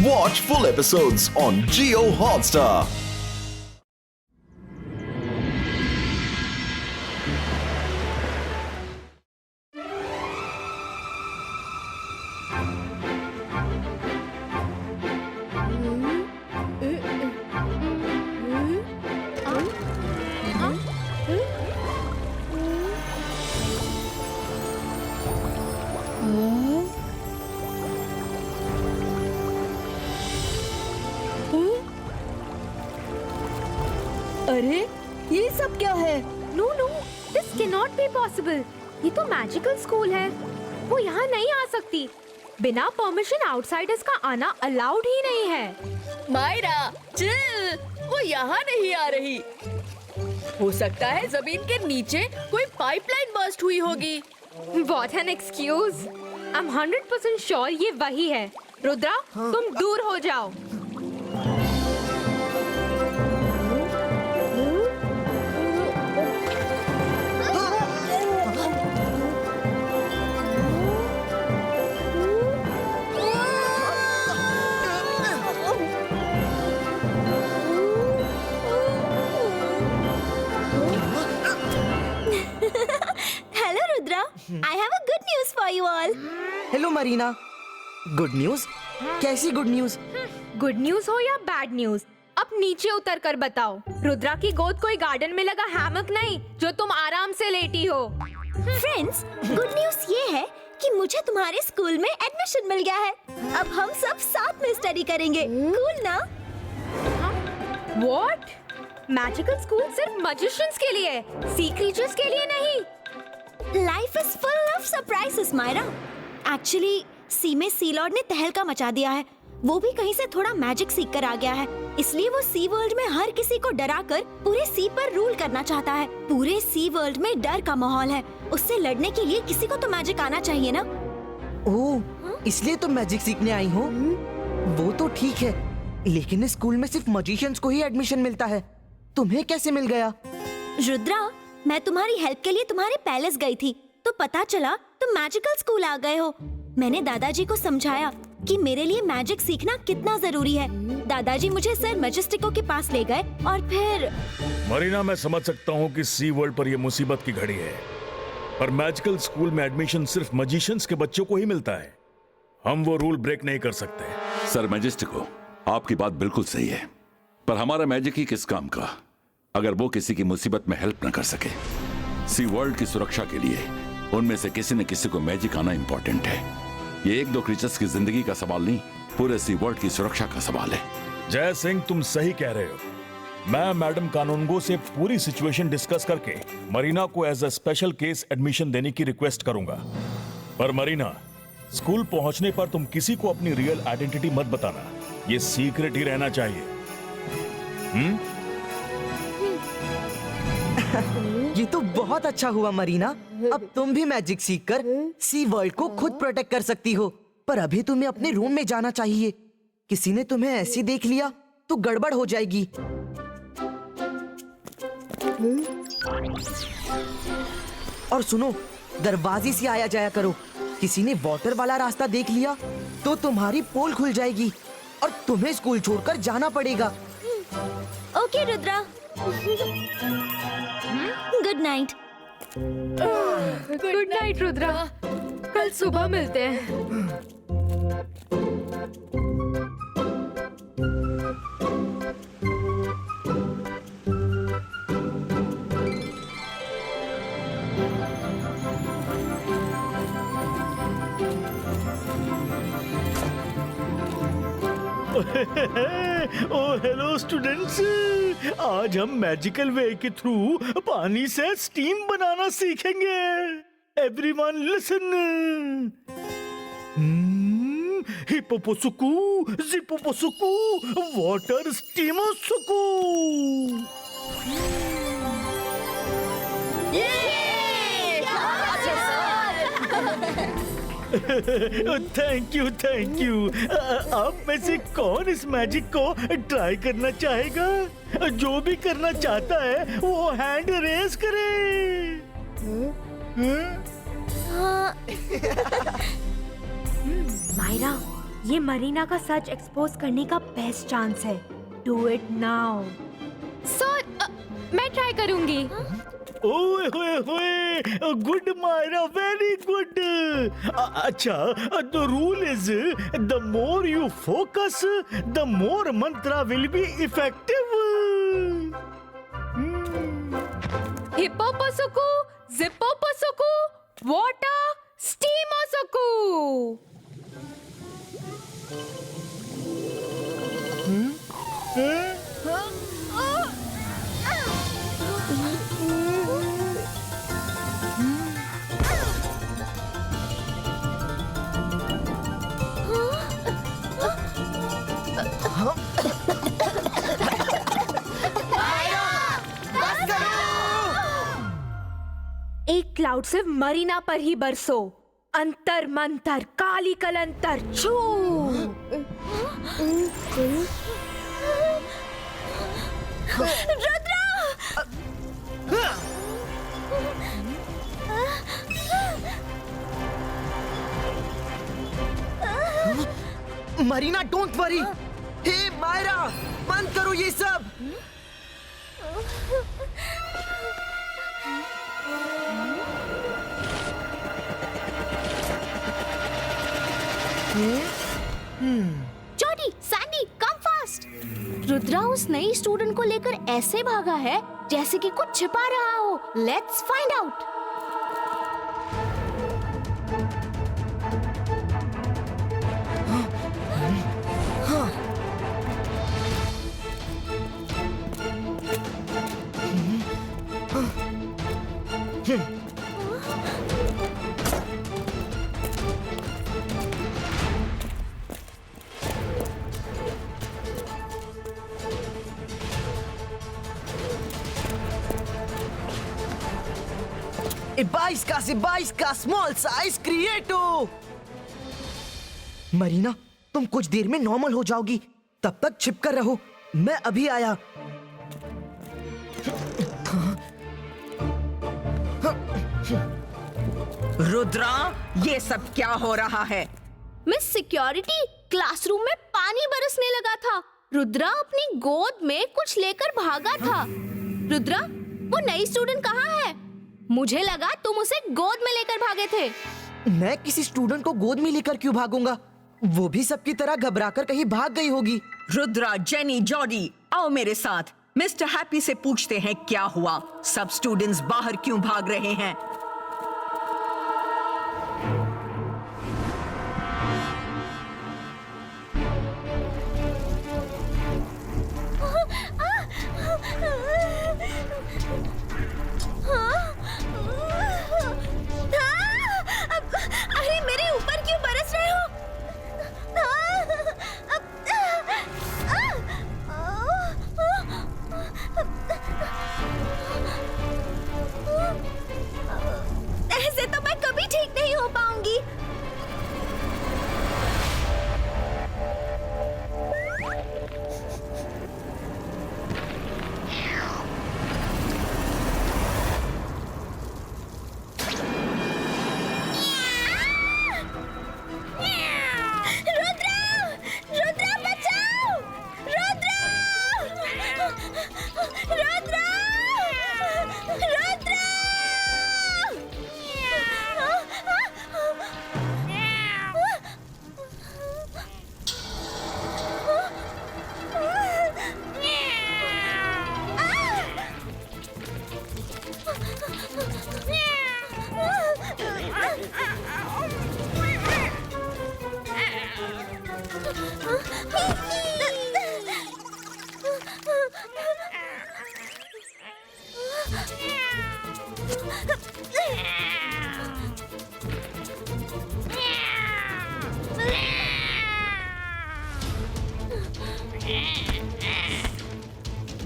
Watch full episodes on Jio Hotstar. अरे ये सब क्या है? No no, this cannot be possible. ये तो मैजिकल स्कूल है, वो यहाँ नहीं आ सकती। बिना परमिशन आउटसाइडर्स का आना अलाउड ही नहीं है। मायरा, चिल, वो यहाँ नहीं आ रही। हो सकता है जमीन के नीचे कोई पाइपलाइन बर्स्ट हुई होगी। What an excuse! I'm 100% sure ये वही है। रुद्रा, तुम दूर हो जाओ। Hello Rudra, I have a good news for you all. Hello Marina. Good news? कैसी गुड न्यूज? गुड न्यूज हो या बैड न्यूज, अब नीचे उतर कर बताओ। रुद्रा की गोद कोई गार्डन में लगा हैमक नहीं जो तुम आराम से लेटी हो। Friends, गुड न्यूज ये है कि मुझे तुम्हारे स्कूल में एडमिशन मिल गया है। अब हम सब साथ में स्टडी करेंगे। कूल ना? What? मैजिकल स्कूल सिर्फ मैजिशियंस के लिए, सी क्रीचर्स के लिए नहीं। Life is full of surprises, Myra. Actually, सी में सी लॉर्ड ने तहलका मचा दिया है। वो भी कहीं से थोड़ा मैजिक सीख कर आ गया है, इसलिए वो सी वर्ल्ड में हर किसी को डरा कर पूरे सी पर रूल करना चाहता है। पूरे सी वर्ल्ड में डर का माहौल है। उससे लड़ने के लिए किसी को तो मैजिक आना चाहिए ना? ओह, इसलिए तुम मैजिक सीखने आई हो? वो तो ठीक है, लेकिन इस स्कूल में सिर्फ मैजिशियंस को ही एडमिशन मिलता है। तुम्हें कैसे मिल गया? रुद्रा, मैं तुम्हारी हेल्प के लिए तुम्हारे पैलेस गई थी, तो पता चला तुम मैजिकल स्कूल आ गए हो। मैंने दादाजी को समझाया कि मेरे लिए मैजिक सीखना कितना जरूरी है। दादाजी मुझे सर मैजेस्टिको के पास ले गए और फिर मरीना, मैं समझ सकता हूँ कि सी वर्ल्ड पर यह मुसीबत की घड़ी है, पर मैजिकल स्कूल में एडमिशन सिर्फ मैजिशियंस के बच्चों को ही मिलता है। हम वो रूल ब्रेक नहीं कर सकते। सर मैजेस्टिको, आपकी बात बिल्कुल सही है, पर हमारा मैजिक ही किस काम का अगर वो किसी की मुसीबत में हेल्प न कर सके। सी वर्ल्ड की सुरक्षा के लिए उनमें से किसी न किसी को मैजिक आना इंपॉर्टेंट है। ये एक दो क्रीचर्स की जिंदगी का सवाल नहीं, पूरे सी वर्ल्ड की सुरक्षा का सवाल है। जय सिंह, तुम सही कह रहे हो। मैं मैडम कानूनगो से पूरी सिचुएशन डिस्कस करके मरीना को as a special case admission देने की रिक्वेस्ट करूंगा। पर मरीना, स्कूल पहुंचने पर तुम किसी को अपनी रियल आइडेंटिटी मत बताना, ये सीक्रेट ही रहना चाहिए। ये तो बहुत अच्छा हुआ मरीना। अब तुम भी मैजिक सीखकर सी वर्ल्ड को खुद प्रोटेक्ट कर सकती हो। पर अभी तुम्हें अपने रूम में जाना चाहिए। किसी ने तुम्हें ऐसे देख लिया तो गड़बड़ हो जाएगी। और सुनो, दरवाजे से आया जाया करो। किसी ने वाटर वाला रास्ता देख लिया तो तुम्हारी पोल खुल जाएगी और तुम्हें स्कूल छोड़कर जाना पड़ेगा। Okay Rudra, good night. Good night Rudra, कल सुबह मिलते हैं। ओह हेलो स्टूडेंट्स, आज हम मैजिकल वे के थ्रू पानी से स्टीम बनाना सीखेंगे। Everyone listen. हिपोपोसुकु, जिपोपोसुकु, वाटर स्टीमोसुकु। Thank you thank you. आप में से कौन इस मैजिक को ट्राई करना चाहेगा? जो भी करना चाहता है वो हैंड रेज करे। मायरा, ये मरीना का सच एक्सपोज करने का बेस्ट चांस है। Do it now. सर, मैं ट्राई करूंगी। ओए होए होए, गुड मायरा, वेरी गुड। अच्छा, the rule is the more you focus the more mantra will be effective. हिप्पोपोसुकु, जिप्पोपोसुकु, वाटर, स्टीमोसुकु। एक क्लाउड सिर्फ मरीना पर ही बरसो। अंतर मंतर काली कलंतर छू। Marina, don't worry. Hey Myra, बंद करो ये सब। Jody, Sandy, come fast. Rudra उस नई स्टूडेंट को लेकर ऐसे भागा है जैसे कि कुछ छिपा रहा हो। Let's find out. बाईस का स्मॉल साइज क्रिएटो। मरीना, तुम कुछ देर में नॉर्मल हो जाओगी, तब तक छिपकर रहो। मैं अभी आया। रुद्रा, ये सब क्या हो रहा है? मिस सिक्योरिटी, क्लासरूम में पानी बरसने लगा था। रुद्रा अपनी गोद में कुछ लेकर भागा था। रुद्रा, वो नई स्टूडेंट कहाँ है? मुझे लगा तुम उसे गोद में लेकर भागे थे। मैं किसी स्टूडेंट को गोद में लेकर क्यों भागूंगा? वो भी सबकी तरह घबराकर कहीं भाग गई होगी। रुद्रा, जेनी, जॉडी, आओ मेरे साथ। मिस्टर हैप्पी से पूछते हैं क्या हुआ। सब स्टूडेंट्स बाहर क्यों भाग रहे हैं? अरे मेरे ऊपर क्यों बरस रहे हो? ऐसे तो मैं कभी ठीक नहीं हो पाऊंगी।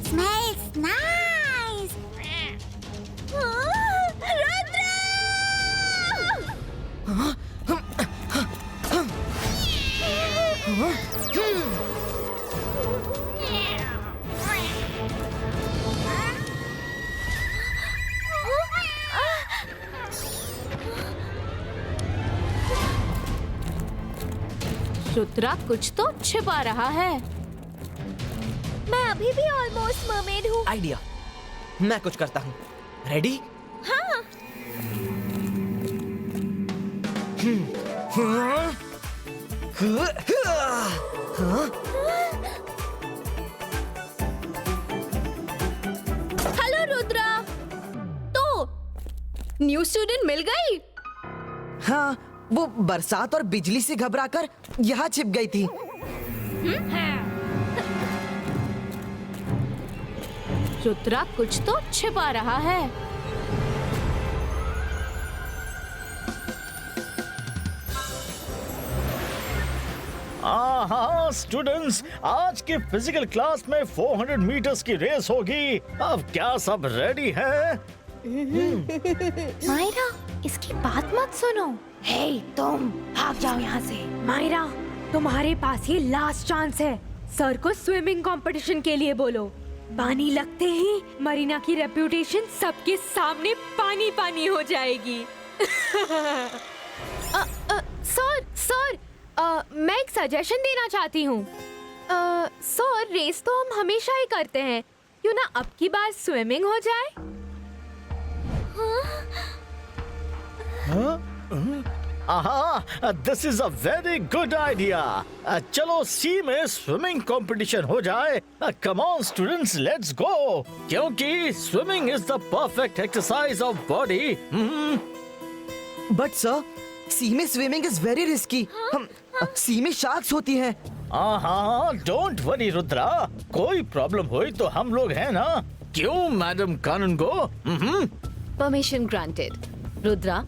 Smells nice. रुद्रा कुछ तो छिपा रहा है। मैं अभी भी ऑलमोस्ट मरमेड हूँ। आइडिया, मैं कुछ करता हूँ। रेडी? हाँ। हेलो रुद्रा। तो न्यू स्टूडेंट मिल गई? हाँ, वो बरसात और बिजली से घबराकर यहाँ छिप गई थी। रुद्रा कुछ तो छिपा रहा है। हाँ स्टूडेंट्स, आज की फिजिकल क्लास में 400 मीटर्स की रेस होगी। अब क्या सब रेडी है? मायरा, इसकी बात मत सुनो। हे तुम, भाग जाओ यहाँ से। मायरा, तुम्हारे पास ये लास्ट चांस है। सर को स्विमिंग कंपटीशन के लिए बोलो। पानी लगते ही मरीना की रेप्यूटेशन सबके सामने पानी पानी हो जाएगी। सर, मैं एक सजेशन देना चाहती हूँ। सर, रेस तो हम हमेशा ही करते हैं, क्यों ना अब की बार स्विमिंग हो जाए? This is a very good idea. चलो सी में स्विमिंग कंपटीशन हो जाए। Come on students, let's go. क्योंकि swimming is the perfect exercise of body. But sir, sea में स्विमिंग इज वेरी रिस्की। हम सी में शार्क्स होती हैं। हाँ, डोंट वरी रुद्रा, कोई प्रॉब्लम हुई तो हम लोग हैं ना। क्यों madam Kanungo? Permission granted. Rudra,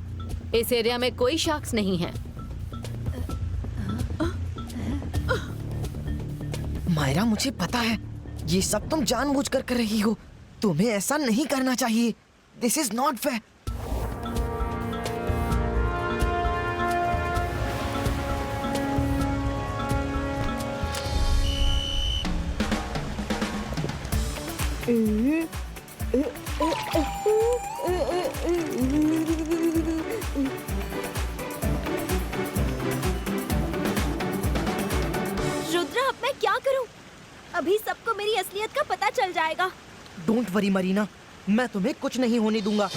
इस एरिया में कोई शार्क्स नहीं है। मायरा, मुझे पता है ये सब तुम जानबूझकर कर रही हो। तुम्हें ऐसा नहीं करना चाहिए। This is not fair. Rudra, अब मैं क्या करूं? अभी सबको मेरी असलियत का पता चल जाएगा। डोंट वरी मरीना, मैं तुम्हें कुछ नहीं होने दूंगा।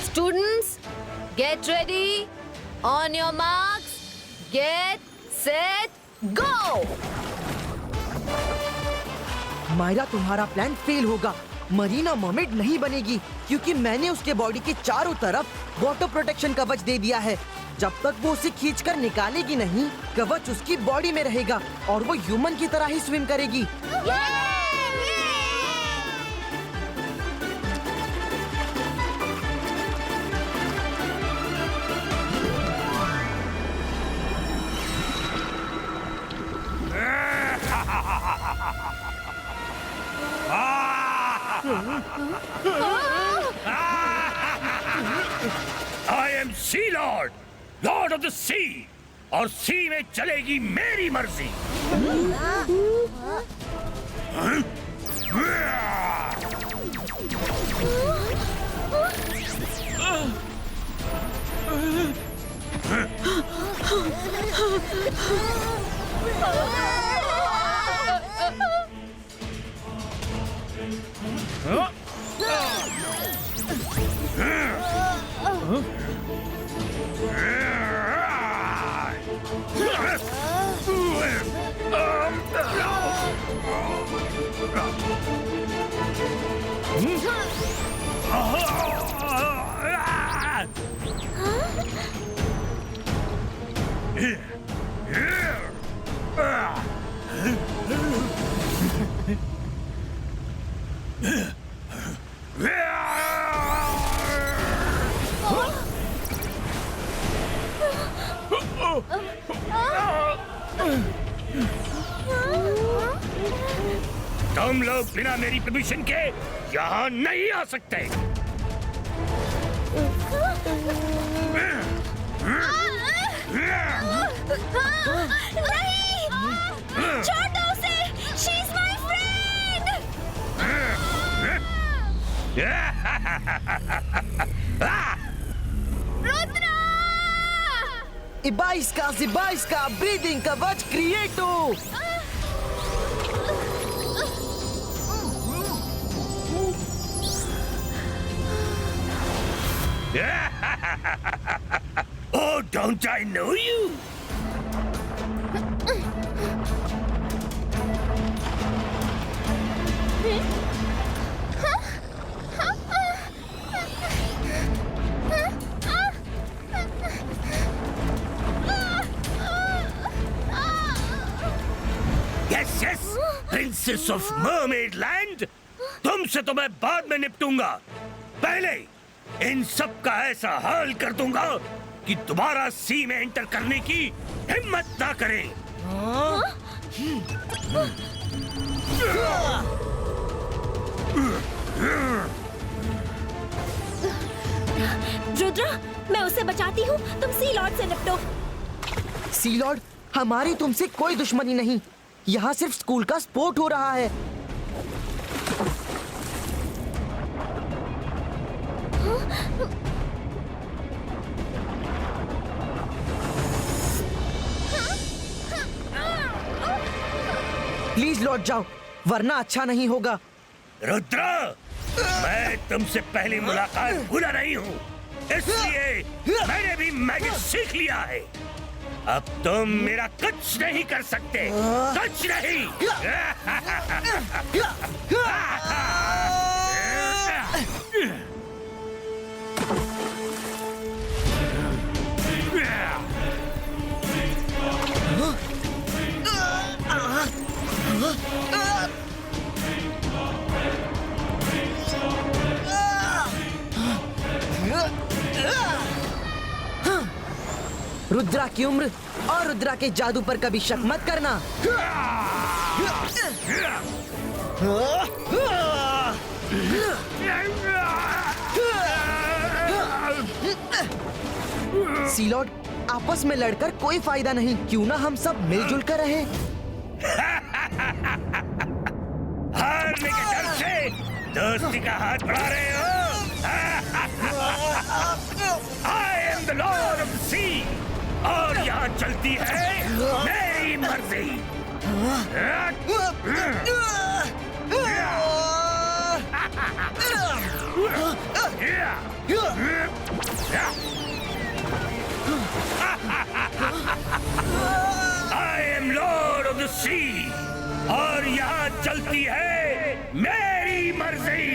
Students, get ready. On your marks, get set go. Myra, तुम्हारा प्लान फेल होगा। मरीना मर्मेड नहीं बनेगी क्योंकि मैंने उसके बॉडी के चारों तरफ वाटर प्रोटेक्शन कवच दे दिया है। जब तक वो उसे खींचकर निकालेगी नहीं, कवच उसकी बॉडी में रहेगा और वो ह्यूमन की तरह ही स्विम करेगी। I am sea lord, lord of the sea, और सी में चलेगी मेरी मर्जी। तुम लोग बिना मेरी परमिशन के यहाँ नहीं आ सकते। नहीं! छोड़ दो उसे! She's my friend! Ibaiska, breathing कवच क्रिएटो। Oh, don't I know you? Yes, yes, Princess of Mermaid Land. तुमसे तो मैं बाद में निपटूंगा। पहले इन सब का ऐसा हाल कर दूंगा कि दोबारा सी में एंटर करने की हिम्मत ना करें। रुद्रा, मैं उसे बचाती हूँ, तुम सी लॉर्ड से निपटो। सी लॉर्ड, हमारी तुमसे कोई दुश्मनी नहीं। यहाँ सिर्फ स्कूल का स्पोर्ट हो रहा है। प्लीज लौट जाओ, वरना अच्छा नहीं होगा। रुद्र, मैं तुमसे पहली मुलाकात भूला नहीं हूँ, इसलिए मैंने भी मैजिक सीख लिया है। अब तुम मेरा कुछ नहीं कर सकते, कुछ नहीं। रुद्रा की उम्र और रुद्रा के जादू पर कभी शक मत करना। सी लॉर्ड, आपस में लड़कर कोई फायदा नहीं, क्यों ना हम सब मिलजुल कर रहें। हारने के डर से दोस्ती का हाथ बढ़ा रहे हो? I am the Lord of the Sea, और यहाँ चलती है मेरी मर्जी। I am Lord of the Sea, और यहाँ चलती है मेरी मर्जी।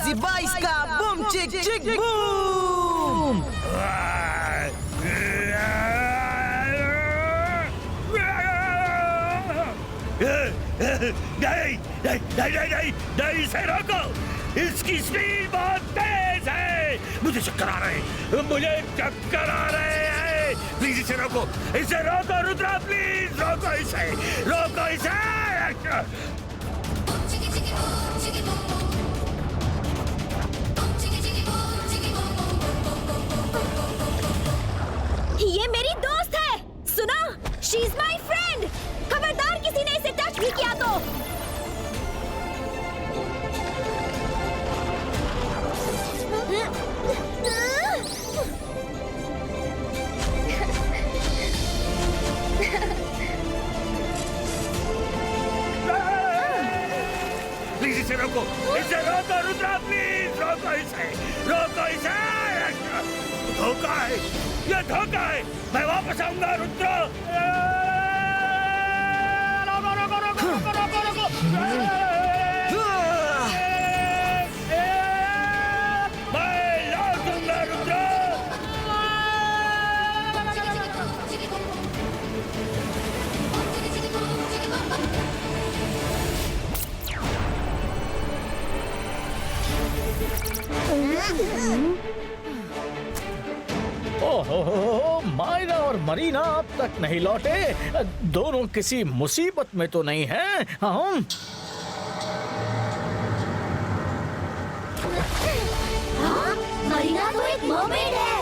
Ibaiska, boom, chick, chick, boom! नहीं, इसे रोको, इसकी स्पीड बहुत तेज है। मुझे चक्कर आ रहे हैं, प्लीज इसे रोको, रुद्रा, प्लीज रोको इसे। ये मेरी दोस्त है, सुना? She is my friend. खबरदार किसी ने इसे टच भी किया तो। प्लीज इसे रोको, रुद्रा, प्लीज रोको इसे। धोखा है, ये धोखा है। मैं वापस आऊंगा, रुद्रा। रोको। ओहो, मायरा और मरीना अब तक नहीं लौटे। दोनों किसी मुसीबत में तो नहीं हैं? हम मरीना तो एक मरमेड है।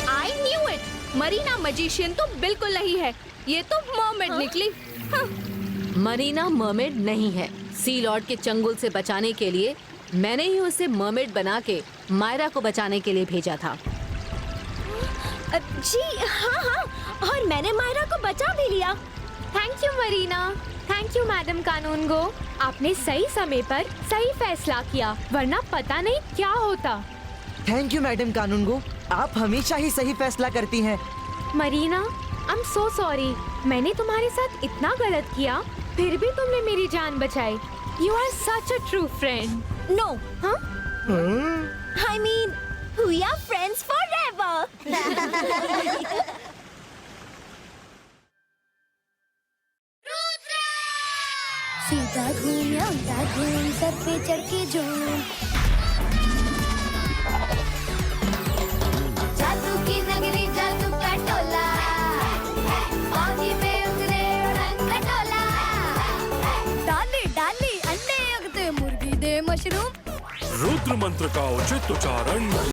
I knew it. Marina magician तो बिल्कुल नहीं है, ये तो मर्मेड निकली। मरीना मर्मेड नहीं है। सी लॉर्ड के चंगुल से बचाने के लिए मैंने ही उसे मर्मेड बना के मायरा को बचाने के लिए भेजा था। जी हाँ हाँ, और मैंने मायरा को बचा भी लिया। Thank you Marina, thank you madam Kanungo. आपने सही समय पर सही फैसला किया, वरना पता नहीं क्या होता। थैंक यू मैडम कानूनगो, आप हमेशा ही सही फैसला करती हैं। Marina, I am so sorry. मैंने तुम्हारे साथ इतना गलत किया, फिर भी तुमने मेरी जान बचाई। You are such a true friend. No, हाँ? I mean, we are friends forever. सीधा घूम या उल्टा घूम, सर पे चढ़ के झूम। जादू की नगरी, जादू का टोला, पानी में उतरे उड़न खटोला। डाली डाली अंडे अगते मुर्गी दे मशरूम। रुद्र मंत्र का उचित उच्चारण